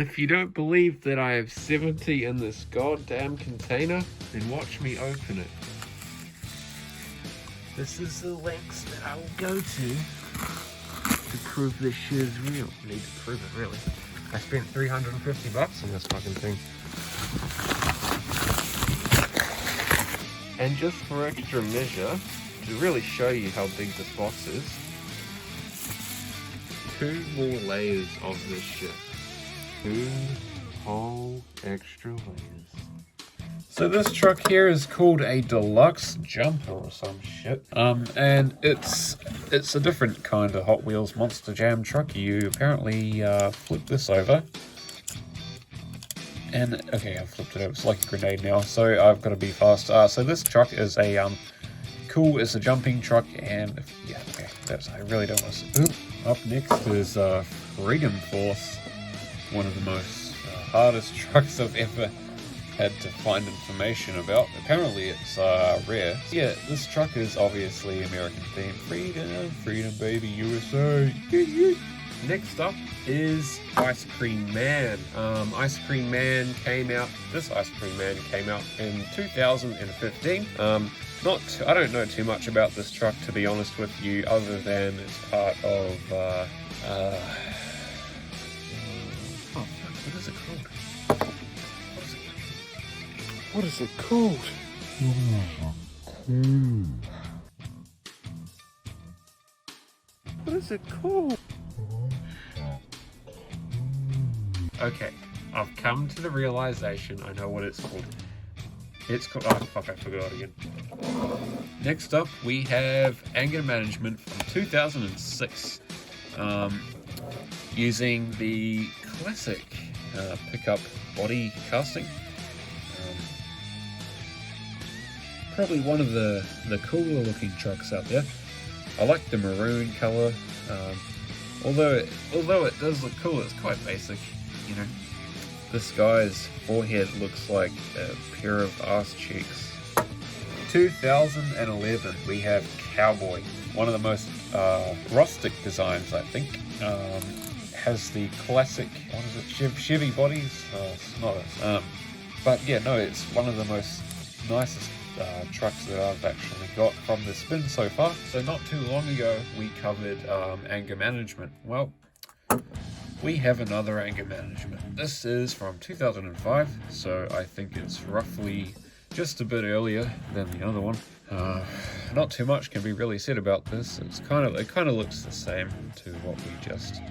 If you don't believe that I have 70 in this goddamn container, then watch me open it. This is the lengths that I will go to prove this shit is real. I need to prove it, really. I spent $350 on this fucking thing. And just for extra measure, to really show you how big this box is, 2 more layers of this shit. 2 whole extra layers. So this truck here is called a deluxe jumper or some shit. And it's a different kind of Hot Wheels Monster Jam truck. You apparently flip this over. And okay, I flipped it over. It's like a grenade now, so I've got to be fast. So this truck is a cool. It's a jumping truck, and yeah, okay. I really don't want to. Ooh. Up next is Freedom Force, one of the most hardest trucks I've ever had to find information about. Apparently it's rare. Yeah, this truck is obviously American themed. Freedom, freedom, baby, USA. Next up is Ice Cream Man. Ice Cream Man came out, this Ice Cream Man came out in 2015. I don't know too much about this truck, to be honest with you, other than it's part of, oh fuck, what is it called? What is it called? What is it called? Okay, I've come to the realization I know what it's called. It's called, oh fuck, I forgot again. Next up, we have Anger Management from 2006. Using the classic pickup body casting. Probably one of the cooler looking trucks out there. I like the maroon color. Although it does look cool, it's quite basic, you know. This guy's forehead looks like a pair of ass cheeks. 2011, we have Cowboy, one of the most rustic designs, I think. Has the classic, what is it, Chevy bodies? It's not a, but yeah, no, it's one of the most nicest trucks that I've actually got from the spin so far. So not too long ago we covered Anger Management. Well, we have another Anger Management. This is from 2005, so I think it's roughly just a bit earlier than the other one. Not too much can be really said about this. It kind of looks the same to what we just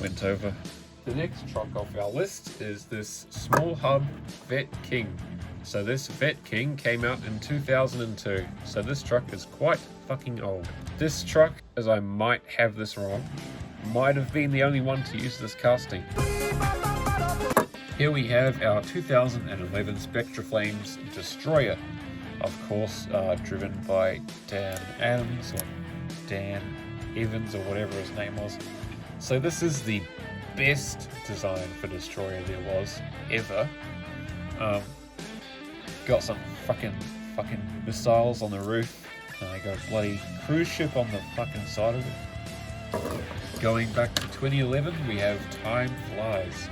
went over. The next truck off our list is this Small Hub Vet King. So this Vet King came out in 2002, so this truck is quite fucking old. This truck, as I might have this wrong, might have been the only one to use this casting. Here we have our 2011 Spectra Flames Destroyer, of course driven by Dan Adams or Dan Evans or whatever his name was. So this is the best design for Destroyer there was ever. Got some fucking missiles on the roof. I got a bloody cruise ship on the fucking side of it. Going back to 2011, we have Time Flies.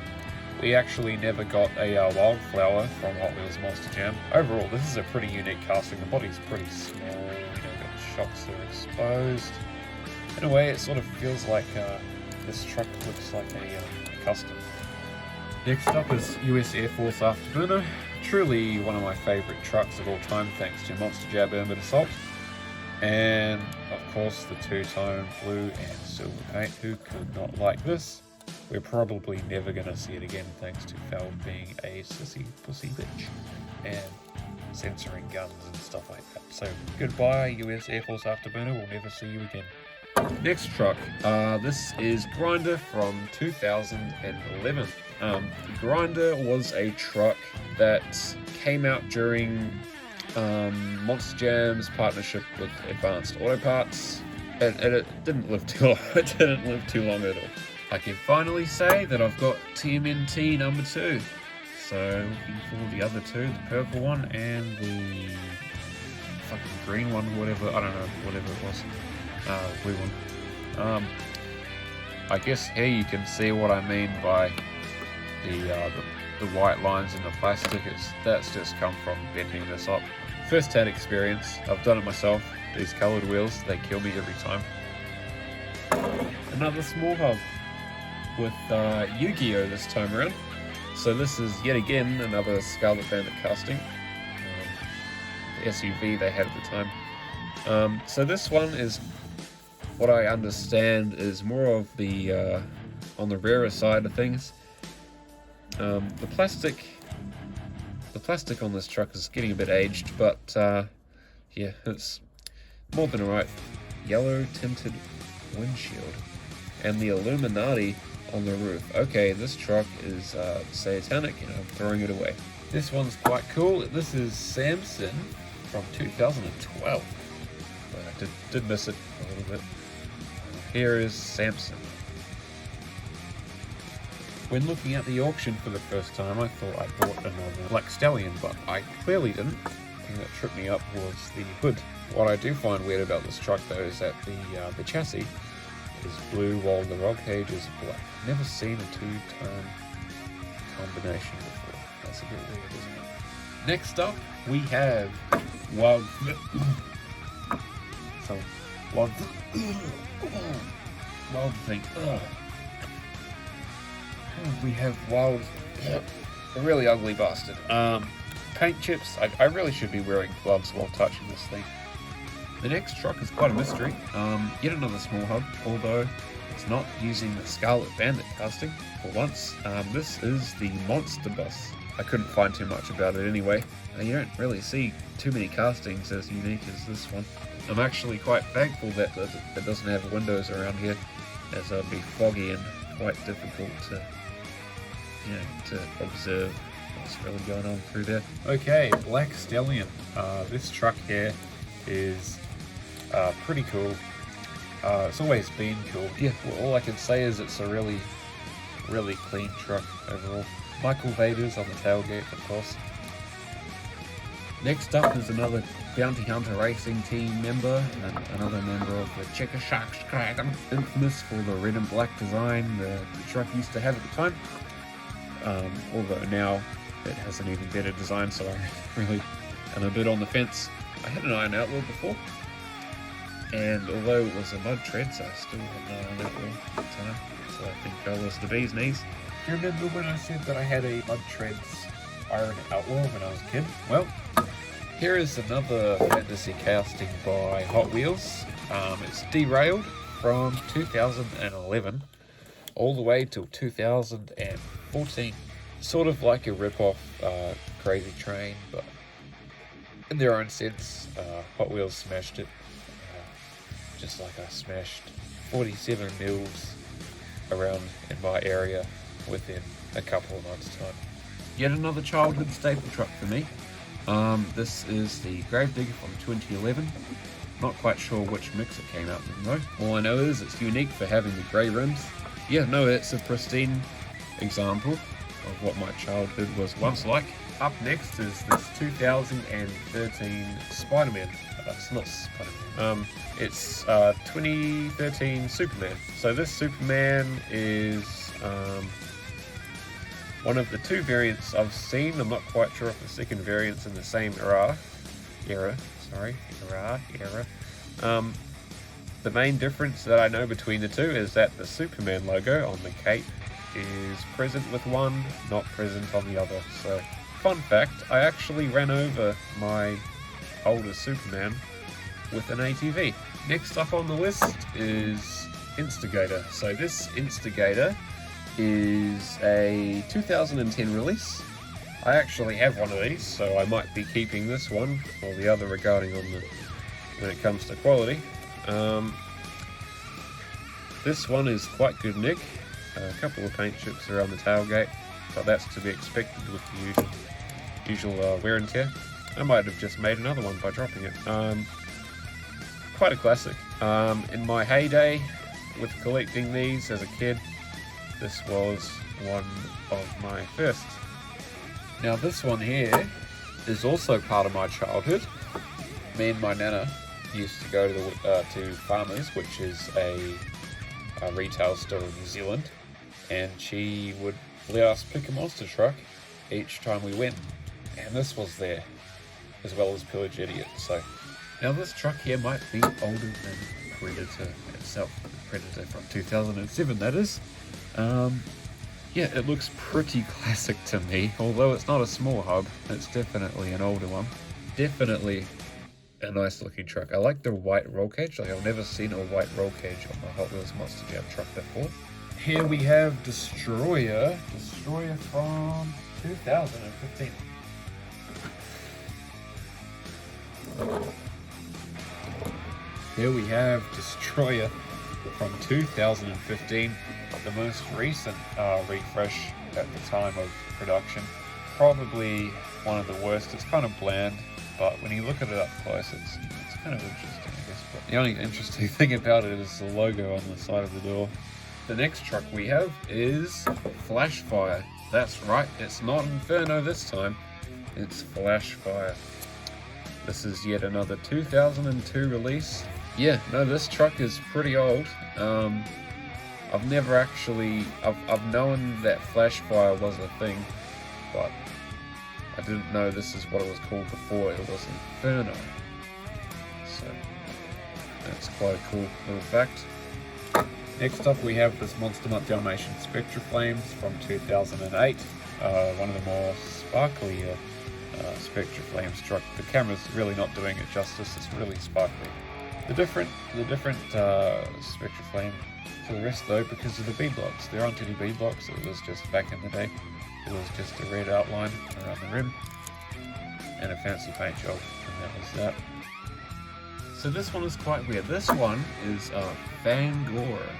We actually never got a Wildflower from Hot Wheels Monster Jam. Overall, this is a pretty unique casting. The body's pretty small, you know, got shocks that are exposed. In a way, it sort of feels like this truck looks like a custom. Next up is US Air Force Afterburner. Truly one of my favourite trucks of all time, thanks to Monster Jam Urban Assault. And of course the two-tone blue and silver paint. Who could not like this? We're probably never going to see it again, thanks to Fel being a sissy pussy bitch and censoring guns and stuff like that. So goodbye US Air Force Afterburner, we'll never see you again. Next truck, this is Grinder from 2011. Grinder was a truck that came out during Monster Jam's partnership with Advanced Auto Parts, and it didn't live too long. It didn't live too long at all. I can finally say that I've got TMNT number 2. So looking for the other two, the purple one and the fucking green one, whatever, I don't know, whatever it was. Blue one. I guess here you can see what I mean by the white lines in the plastic. That's just come from bending this up. First-hand experience. I've done it myself. These coloured wheels, they kill me every time. Another small hub with Yu-Gi-Oh this time around. So this is yet again another Scarlet Bandit casting. The SUV they had at the time. So this one is, what I understand, is more of the on the rarer side of things. The plastic on this truck is getting a bit aged, but yeah, it's more than alright. Yellow tinted windshield and the Illuminati on the roof. Okay, this truck is satanic and I'm throwing it away. This one's quite cool. This is Samson from 2012. I did miss it a little bit. Here is Samson. When looking at the auction for the first time, I thought I bought another Black Stallion, but I clearly didn't. The thing that tripped me up was the hood. What I do find weird about this truck though is that the chassis is blue while the roll cage is black. Never seen a two-tone combination before. That's a bit weird, isn't it? Next up, we have Wild Thing. We have Wild, a really ugly bastard. Paint chips. I really should be wearing gloves while touching this thing. The next truck is quite a mystery. Yet another small hub, although it's not using the Scarlet Bandit casting for once. This is the Monster Bus. I couldn't find too much about it anyway. You don't really see too many castings as unique as this one. I'm actually quite thankful that it doesn't have windows around here, as it would be foggy and quite difficult to observe what's really going on through there. Okay, Black Stallion. This truck here is pretty cool. It's always been cool. Yeah, well, all I can say is it's a really, really clean truck overall. Michael Vader's on the tailgate, of course. Next up is another Bounty Hunter Racing Team member, and another member of the Checker Sharks Dragon, infamous for the red and black design the truck used to have at the time. Although now it has an even better design, so I really am a bit on the fence. I had an Iron Outlaw before, and although it was a mud treads, I still had an Iron Outlaw at the time, so I think I was the bee's knees. Do you remember when I said that I had a mud treads Iron Outlaw when I was a kid? Well, here is another fantasy casting by Hot Wheels. It's derailed from 2011 all the way till 2014. Sort of like a rip-off Crazy Train, but in their own sense. Hot Wheels smashed it, just like I smashed 47 mils around in my area within a couple of months' time. Yet another childhood staple truck for me. This is the Gravedigger from 2011. Not quite sure which mix it came out in though. All I know is it's unique for having the grey rims. Yeah, no, it's a pristine example of what my childhood was once like. Up next is this 2013 Spider-Man. It's not Spider-Man. It's 2013 Superman. So this Superman is one of the two variants I've seen. I'm not quite sure if the second variant's in the same era. The main difference that I know between the two is that the Superman logo on the cape is present with one, not present on the other. So, fun fact, I actually ran over my older Superman with an ATV. Next up on the list is Instigator. So this Instigator is a 2010 release. I actually have one of these, so I might be keeping this one or the other regarding on the when it comes to quality. This one is quite good nick. A couple of paint chips around the tailgate, but that's to be expected with the usual wear and tear. I might have just made another one by dropping it. Quite a classic. In my heyday with collecting these as a kid, this was one of my first. Now this one here is also part of my childhood. Me and my nana used to go to Farmers, which is a retail store in New Zealand, and she would let us pick a monster truck each time we win. And this was there, as well as Pillage Idiot. So now this truck here might be older than Predator itself. Predator from 2007, that is. Yeah, it looks pretty classic to me. Although it's not a small hub, it's definitely an older one. Definitely a nice looking truck. I like the white roll cage. Like, I've never seen a white roll cage on a Hot Wheels Monster Jam truck before. Here we have Destroyer from 2015. Here we have Destroyer from 2015, the most recent refresh at the time of production. Probably one of the worst. It's kind of bland, but when you look at it up close, it's kind of interesting, I guess. But the only interesting thing about it is the logo on the side of the door. The next truck we have is Flashfire. That's right, it's not Inferno this time, it's Flashfire. This is yet another 2002 release. Yeah, no, this truck is pretty old. I've never actually, I've known that Flashfire was a thing, but I didn't know this is what it was called before. It was Inferno. So that's quite a cool little fact. Next up we have this Monster Mutt Dalmatian Spectra Flames from 2008. One of the more sparklier Spectra Flames truck. The camera's really not doing it justice, it's really sparkly. The different Spectra Flame to the rest though, because of the bead blocks. There aren't any bead blocks, it was just back in the day. It was just a red outline around the rim and a fancy paint job, and that was that. So this one is quite weird. This one is Fangora,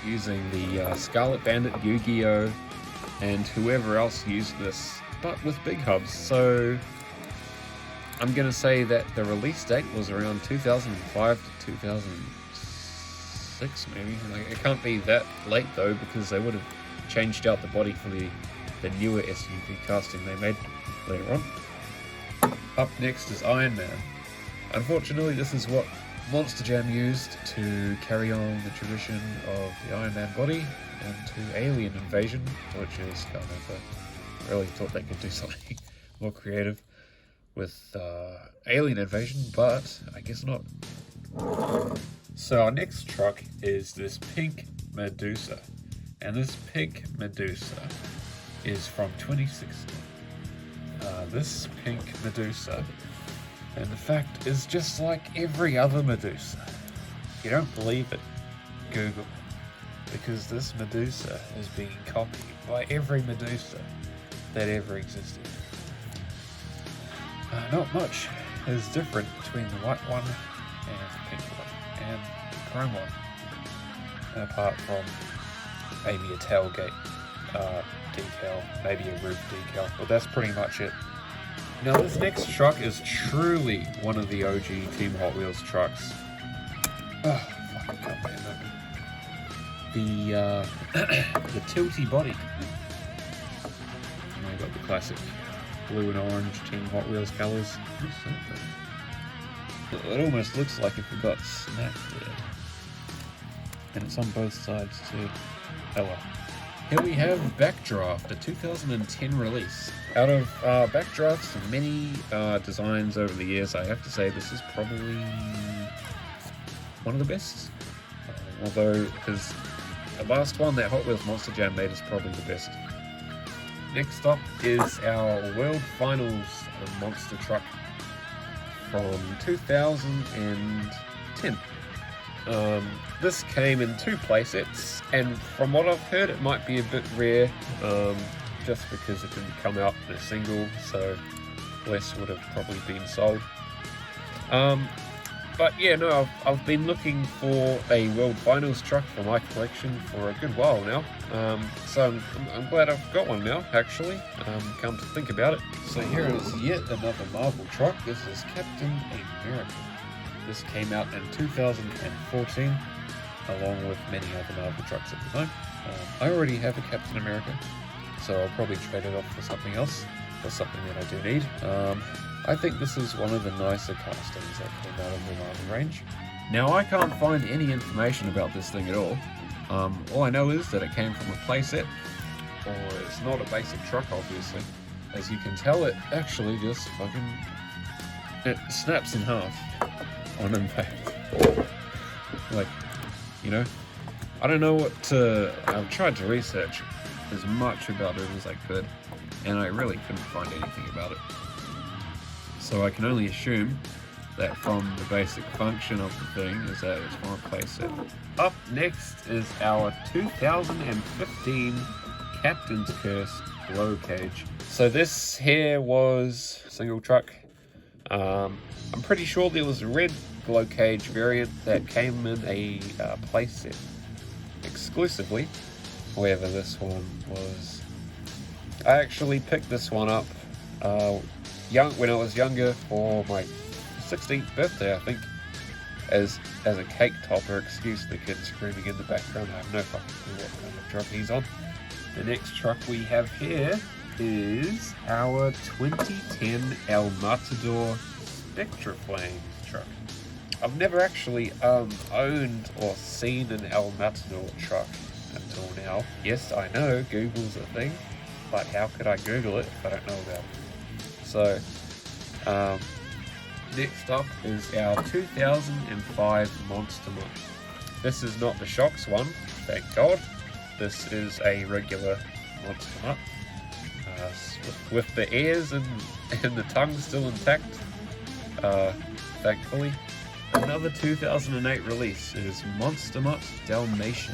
using the Scarlet Bandit, Yu-Gi-Oh, and whoever else used this, but with big hubs. So I'm gonna say that the release date was around 2005 to 2006, maybe. Like, it can't be that late though, because they would have changed out the body for the newer SUV casting they made later on. Up next is Iron Man. Unfortunately, this is what Monster Jam used to carry on the tradition of the Iron Man body into Alien Invasion, which is kind of really thought they could do something more creative with Alien Invasion, but I guess not. So our next truck is this pink Medusa, and this pink Medusa is from 2016. This pink Medusa, and the fact is just like every other Medusa. If you don't believe it, Google, because this Medusa is being copied by every Medusa that ever existed. Not much is different between the white one and the pink one and the chrome one, apart from maybe a tailgate decal, maybe a roof decal, but that's pretty much it. Now this next truck is truly one of the OG Team Hot Wheels trucks. Oh, fucking goddamn it. The tilty body. And I got the classic blue and orange Team Hot Wheels colours. It almost looks like it got snapped there. And it's on both sides too. Oh well. Here we have Backdraft, a 2010 release. Out of Backdraft's many designs over the years, I have to say this is probably one of the best. Although, because the last one that Hot Wheels Monster Jam made is probably the best. Next up is our World Finals monster truck from 2010. This came in 2 playsets, and from what I've heard it might be a bit rare, just because it didn't come out in a single, so less would have probably been sold. But yeah, no, I've been looking for a World Finals truck for my collection for a good while now, so I'm glad I've got one now, actually, come to think about it. So here is yet another Marvel truck. This is Captain America. This came out in 2014, along with many other Marvel trucks at the time. I already have a Captain America, so I'll probably trade it off for something else, or something that I do need. I think this is one of the nicer castings that came out of the Marvel range. Now, I can't find any information about this thing at all, All I know is that it came from a playset, or it's not a basic truck, obviously. As you can tell, it actually just it snaps in half on impact. Like, you know, I don't know what to, I've tried to research as much about it as I could, and I really couldn't find anything about it. So I can only assume that from the basic function of the thing is that it's from a playset. Up next is our 2015 Captain's Curse Glow Cage. So this here was a single truck. I'm pretty sure there was a red glow cage variant that came in a playset exclusively. However, this one was... I actually picked this one up when I was younger for my 16th birthday, I think, as a cake topper. Excuse the kid screaming in the background. I have no fucking clue what kind of truck he's on. The next truck we have here is our 2010 El Matador Spectra Flames truck. I've never actually owned or seen an El Matador truck until now. Yes, I know Google's a thing, but how could I Google it if I don't know about it? So, next up is our 2005 Monster Mutt. This is not the Shocks one, thank God. This is a regular Monster Mutt, with the ears and the tongue still intact, thankfully. Another 2008 release is Monster Mutt Dalmatian.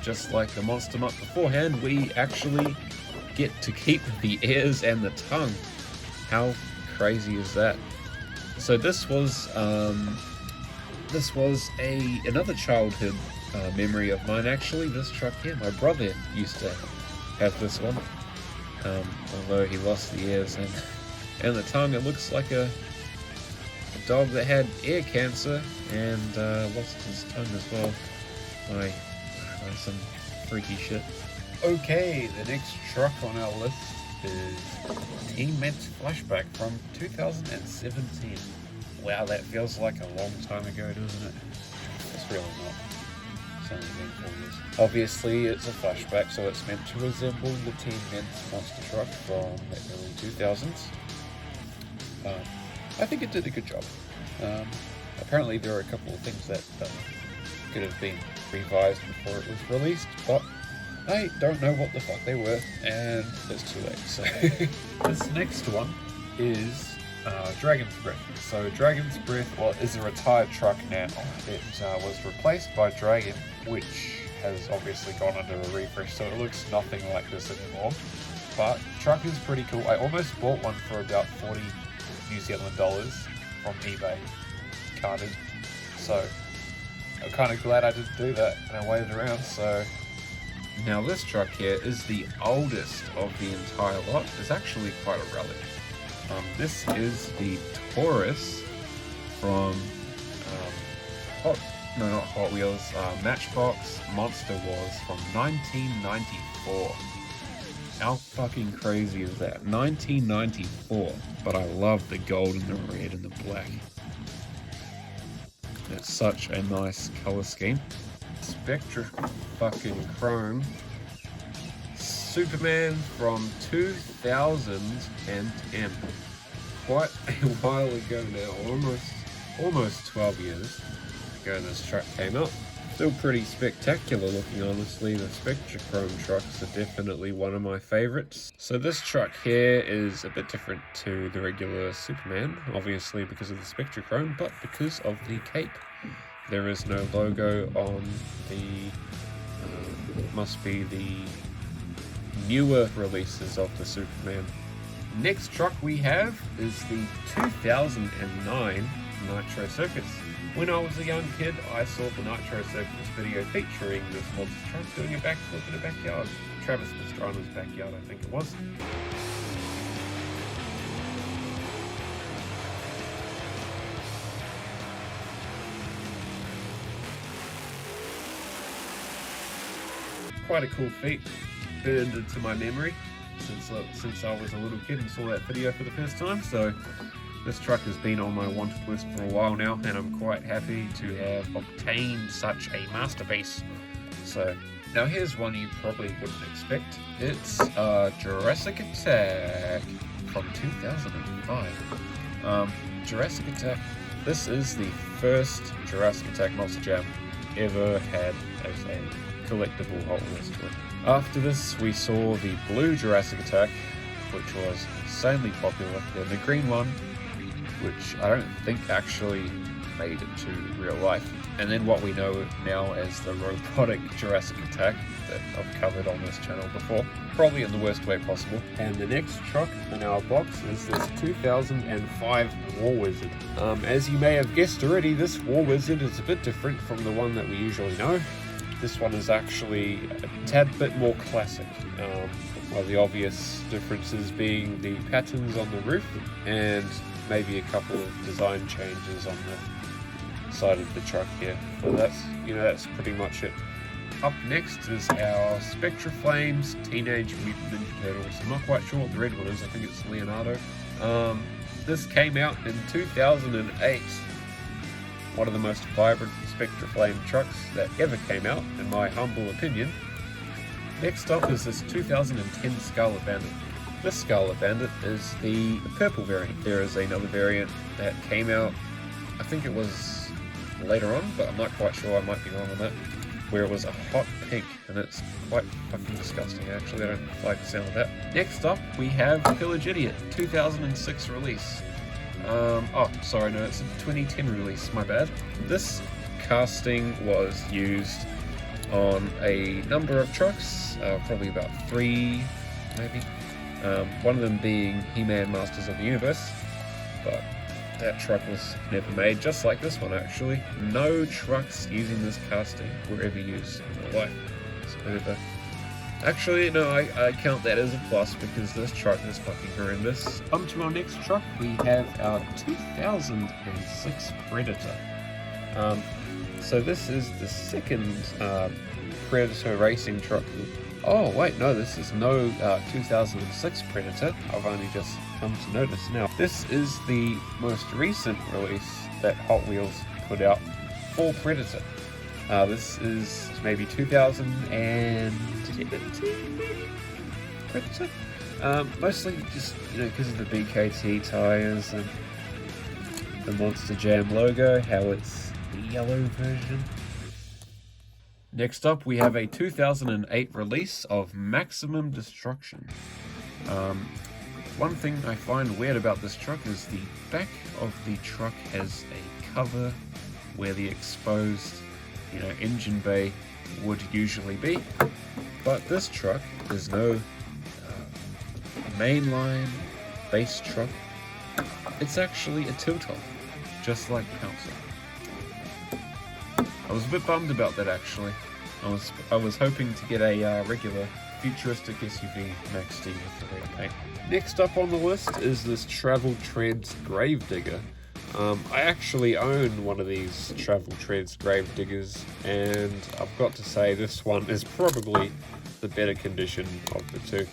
Just like the Monster Mutt beforehand, we actually get to keep the ears and the tongue. How crazy is that? So this was another childhood memory of mine, actually. This truck here, my brother used to have this one. Although he lost the ears and the tongue. It looks like a dog that had ear cancer and lost his tongue as well. Some freaky shit. Okay, the next truck on our list is Team Mets Flashback from 2017. Wow, that feels like a long time ago, doesn't it? It's really not. It's only been 4 years. Obviously, it's a flashback, so it's meant to resemble the Team Mets monster truck from the early 2000s. I think it did a good job. Apparently, there are a couple of things that could have been revised before it was released, but I don't know what the fuck they were, and it's too late. So this next one is Dragon's Breath. So Dragon's Breath is a retired truck now. It was replaced by Dragon, which has obviously gone under a refresh, so it looks nothing like this anymore. But truck is pretty cool. I almost bought one for about 40 New Zealand dollars from eBay, carded. So I'm kind of glad I didn't do that, and I waited around. So now this truck here is the oldest of the entire lot. It's actually quite a relic. This is the Taurus from not Hot Wheels, Matchbox Monster Wars from 1994. How fucking crazy is that? 1994, but I love the gold and the red and the black. That's such a nice color scheme. Spectra fucking Chrome Superman from 2010. Quite a while ago now, almost 12 years ago this truck came up. Still pretty spectacular looking, honestly. The Spectra Chrome trucks are definitely one of my favorites. So this truck here is a bit different to the regular Superman, obviously because of the Spectra Chrome, but because of the cape. There is no logo on the, must be the newer releases of the Superman. Next truck we have is the 2009 Nitro Circus. When I was a young kid, I saw the Nitro Circus video featuring this monster truck doing a backflip in a backyard. Travis Pastrana's backyard, I think it was. Quite a cool feat, burned into my memory since I was a little kid and saw that video for the first time. So this truck has been on my wanted list for a while now, and I'm quite happy to have obtained such a masterpiece. So now here's one you probably wouldn't expect. It's Jurassic Attack from 2005. Jurassic Attack. This is the first Jurassic Attack Monster Jam ever had as a collectible Hot Wheels toy. After this, we saw the blue Jurassic Attack, which was insanely popular, then the green one, which I don't think actually made it to real life, and then what we know now as the robotic Jurassic Attack that I've covered on this channel before, probably in the worst way possible. And the next truck in our box is this 2005 War Wizard. As you may have guessed already, this War Wizard is a bit different from the one that we usually know. This one is actually a tad bit more classic. One of the obvious differences being the patterns on the roof and maybe a couple of design changes on the side of the truck here. But that's pretty much it. Up next is our Spectra Flames Teenage Mutant Ninja Turtles. I'm not quite sure what the red one is. I think it's Leonardo. This came out in 2008. One of the most vibrant Spectra Flame trucks that ever came out, in my humble opinion. Next up is this 2010 Scarlet Bandit. This Scarlet Bandit is the purple variant. There is another variant that came out, I think it was later on, but I'm not quite sure, I might be wrong on that, where it was a hot pink, and it's quite fucking disgusting actually. I don't like the sound of that. Next up, we have Pillage Idiot, 2006 release. It's a 2010 release, my bad. This casting was used on a number of trucks, probably about 3 maybe. One of them being He-Man Masters of the Universe, but that truck was never made, just like this one actually. No trucks using this casting were ever used in real life. So, actually, no, I count that as a plus because this truck is fucking horrendous. On to our next truck, we have our 2006 Predator. So this is the second Predator racing truck. Oh wait, no, this is no 2006 Predator. I've only just come to notice now. This is the most recent release that Hot Wheels put out for Predator. This is maybe 2017 Predator. Mostly just because of the BKT tires and the Monster Jam logo, how it's the yellow version. Next up, we have a 2008 release of Maximum Destruction. One thing I find weird about this truck is the back of the truck has a cover where the exposed, engine bay would usually be. But this truck, there's no mainline base truck. It's actually a tilt-off, just like Pouncer. I was a bit bummed about that actually. I was hoping to get a regular futuristic SUV Max D with the red paint. Next up on the list is this Travel Treads Gravedigger. I actually own one of these Travel Treads Gravediggers, and I've got to say this one is probably the better condition of the two.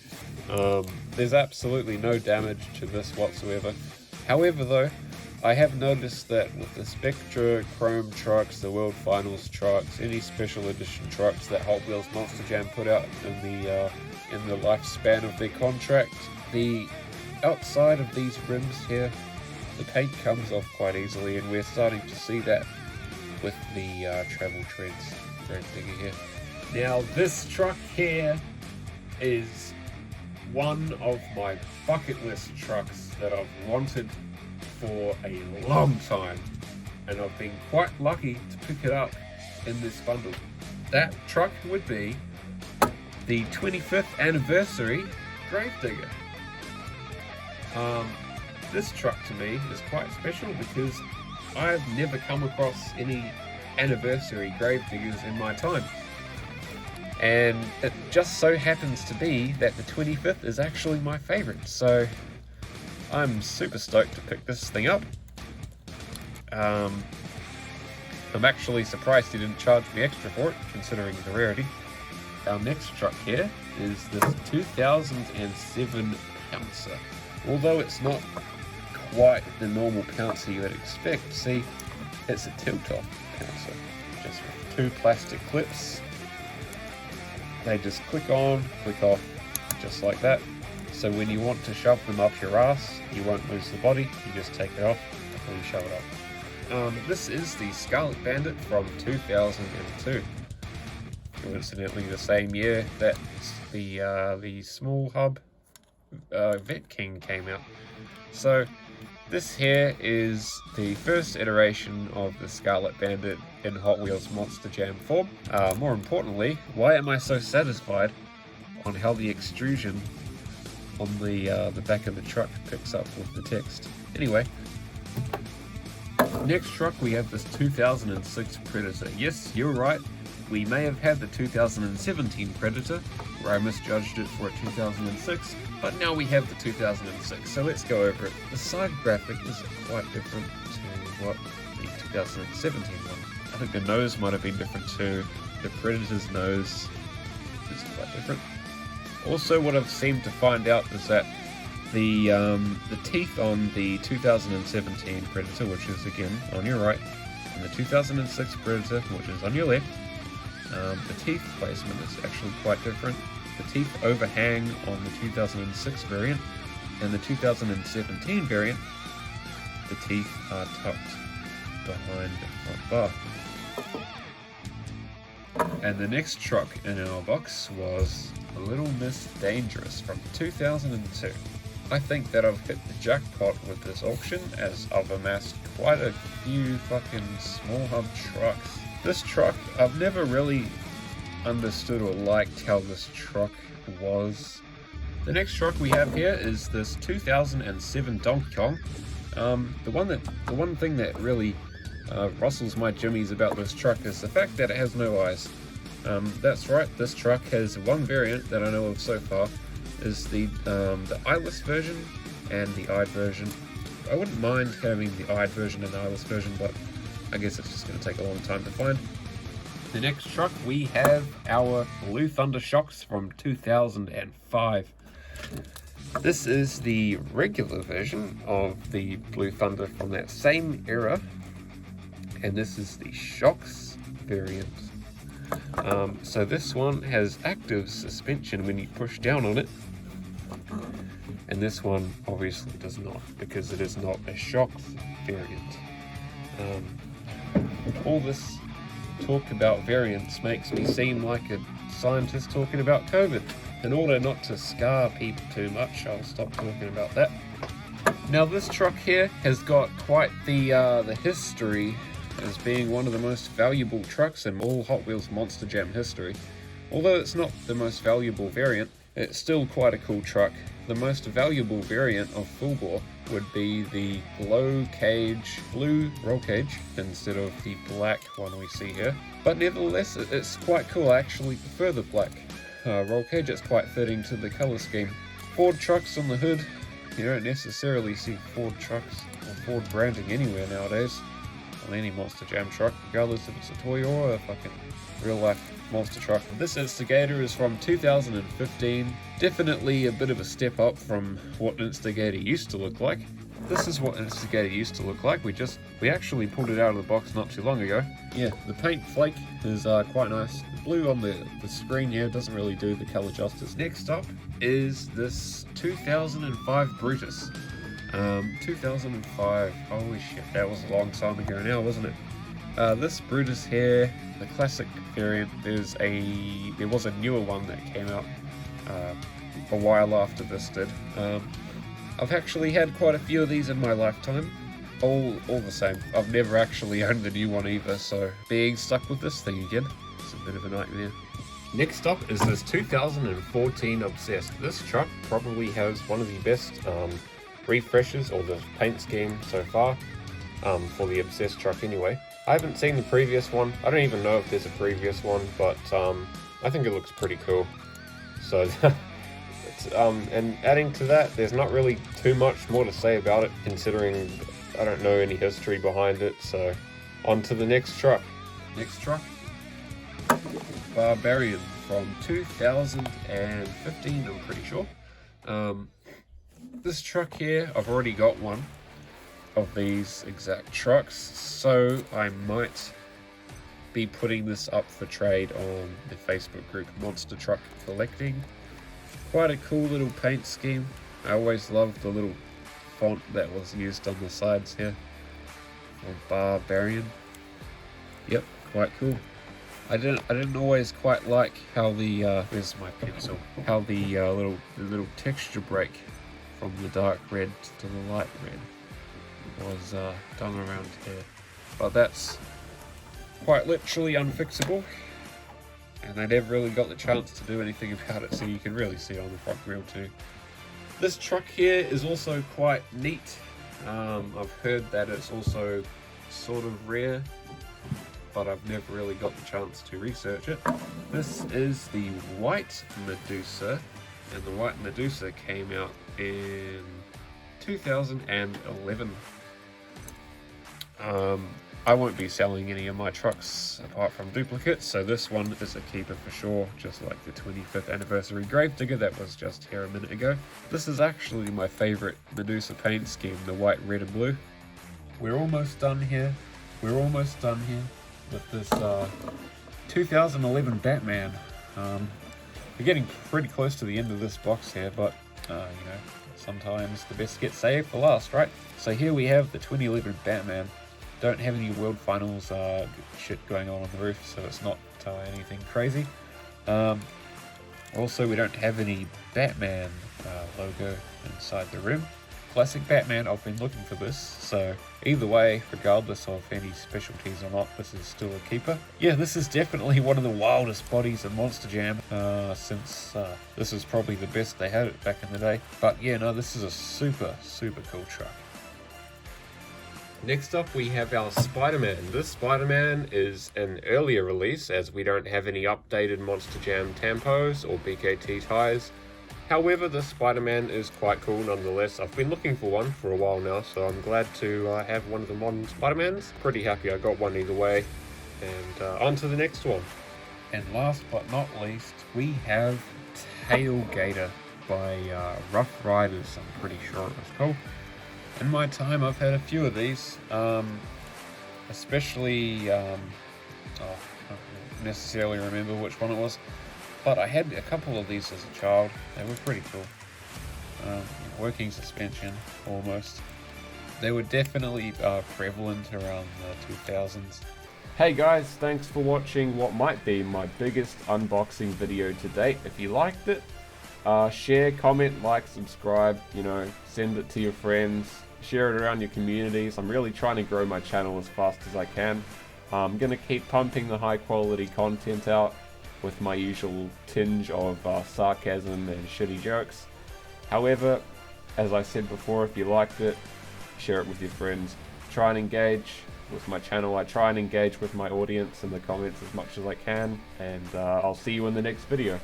There's absolutely no damage to this whatsoever. However though, I have noticed that with the Spectra Chrome trucks, the World Finals trucks, any special edition trucks that Hot Wheels Monster Jam put out in the lifespan of their contract, the outside of these rims here, the paint comes off quite easily, and we're starting to see that with the Travel Treads Gravedigger here. Now this truck here is one of my bucket list trucks that I've wanted for a long time, and I've been quite lucky to pick it up in this bundle. That truck would be the 25th anniversary Gravedigger. This truck to me is quite special because I've never come across any anniversary Gravediggers in my time, and it just so happens to be that the 25th is actually my favorite, so I'm super stoked to pick this thing up. I'm actually surprised he didn't charge me extra for it, considering the rarity. Our next truck here is this 2007 Pouncer. Although it's not quite the normal Pouncer you would expect, see, it's a tilt-off Pouncer, just with 2 plastic clips they just click on, click off, just like that. So when you want to shove them up your ass, you won't lose the body, you just take it off before you shove it up. This is the Scarlet Bandit from 2002. Coincidentally the same year that the small hub Vet King came out. So this here is the first iteration of the Scarlet Bandit in Hot Wheels Monster Jam form. More importantly, why am I so satisfied on how the extrusion on the back of the truck picks up with the text? Anyway, next truck we have this 2006 Predator. Yes, you're right, we may have had the 2017 Predator, where I misjudged it for a 2006, but now we have the 2006, so let's go over it. The side graphic is quite different to what the 2017 one. I think the nose might have been different too. The Predator's nose is quite different. Also, what I've seemed to find out is that the teeth on the 2017 Predator, which is again on your right, and the 2006 Predator, which is on your left, the teeth placement is actually quite different. The teeth overhang on the 2006 variant, and the 2017 variant, the teeth are tucked behind the front bar. And the next truck in our box was a Little Miss Dangerous from 2002. I think that I've hit the jackpot with this auction, as I've amassed quite a few fucking small hub trucks. This truck, I've never really understood or liked how this truck was. The next truck we have here is this 2007 Donkey Kong. The one thing that really rustles my jimmies about this truck is the fact that it has no eyes. That's right, this truck has one variant that I know of so far, is the eyeless version and the eyed version. I wouldn't mind having the eyed version and the eyeless version, but I guess it's just going to take a long time to find. The next truck we have our Blue Thunder Shocks from 2005. This is the regular version of the Blue Thunder from that same era, and this is the Shocks variant. So this one has active suspension when you push down on it, and this one obviously does not, because it is not a Shocks variant. All this talk about variants makes me seem like a scientist talking about COVID. In order not to scar people too much, I'll stop talking about that. Now this truck here has got quite the history as being one of the most valuable trucks in all Hot Wheels Monster Jam history. Although it's not the most valuable variant, it's still quite a cool truck. The most valuable variant of full bore would be the blue roll cage instead of the black one we see here. But nevertheless, it's quite cool. I actually prefer the black roll cage. It's quite fitting to the color scheme. Ford trucks on the hood. You don't necessarily see Ford trucks or Ford branding anywhere nowadays on any Monster Jam truck, regardless if it's a toy or a fucking real life monster truck. This Instigator is from 2015. Definitely a bit of a step up from what Instigator used to look like. This is what Instigator used to look like. We actually pulled it out of the box not too long ago. Yeah, the paint flake is quite nice. The blue on the screen here doesn't really do the color justice. Next up is this 2005 Brutus. 2005, holy shit, that was a long time ago now, wasn't it? This Brutus here, the classic variant, there was a newer one that came out a while after this did. I've actually had quite a few of these in my lifetime, all the same. I've never actually owned the new one either, so being stuck with this thing again, it's a bit of a nightmare. Next up is this 2014 Obsessed. This truck probably has one of the best refreshes, or the paint scheme so far, for the Obsessed truck anyway. I haven't seen the previous one. I don't even know if there's a previous one, but I think it looks pretty cool. So, and adding to that, there's not really too much more to say about it, considering I don't know any history behind it. So, on to the next truck. Next truck, Barbarian from 2015, I'm pretty sure. This truck here, I've already got one of these exact trucks, so I might be putting this up for trade on the Facebook group Monster Truck Collecting. Quite a cool little paint scheme. I always loved the little font that was used on the sides here for Barbarian. Yep, quite cool. I didn't always quite like how the where's my pencil? How the little texture break from the dark red to the light red was done around here, but that's quite literally unfixable, and I never really got the chance to do anything about it, so you can really see it on the front wheel too. This truck here is also quite neat. I've heard that it's also sort of rare, but I've never really got the chance to research it. This is the White Medusa, and the White Medusa came out in 2011. I won't be selling any of my trucks apart from duplicates, so this one is a keeper for sure, just like the 25th anniversary Gravedigger that was just here a minute ago. This is actually my favourite Medusa paint scheme, the white, red and blue. We're almost done here. We're almost done here with this 2011 Batman. We're getting pretty close to the end of this box here, but you know, sometimes the best gets saved for last, right? So here we have the 2011 Batman. Don't have any World Finals shit going on the roof, so it's not anything crazy. Also, we don't have any Batman logo inside the rim. Classic Batman, I've been looking for this, so either way, regardless of any specialties or not, this is still a keeper. Yeah, this is definitely one of the wildest bodies in Monster Jam, since this is probably the best they had it back in the day. But yeah, no, this is a super cool truck. Next up we have our Spider-Man. This Spider-Man is an earlier release as we don't have any updated Monster Jam tampos or BKT ties. However, the Spider-Man is quite cool nonetheless. I've been looking for one for a while now, so I'm glad to have one of the modern Spider-Mans. Pretty happy I got one either way. And on to the next one. And last but not least, we have Tailgater by Rough Riders, I'm pretty sure it was called. In my time, I've had a few of these, especially, I don't necessarily remember which one it was, but I had a couple of these as a child. They were pretty cool. Working suspension, almost. They were definitely prevalent around the 2000s. Hey guys, thanks for watching what might be my biggest unboxing video to date. If you liked it, share, comment, like, subscribe, send it to your friends. Share it around your communities. I'm really trying to grow my channel as fast as I can. I'm going to keep pumping the high quality content out with my usual tinge of sarcasm and shitty jokes. However, as I said before, if you liked it, share it with your friends. Try and engage with my channel. I try and engage with my audience in the comments as much as I can, and I'll see you in the next video.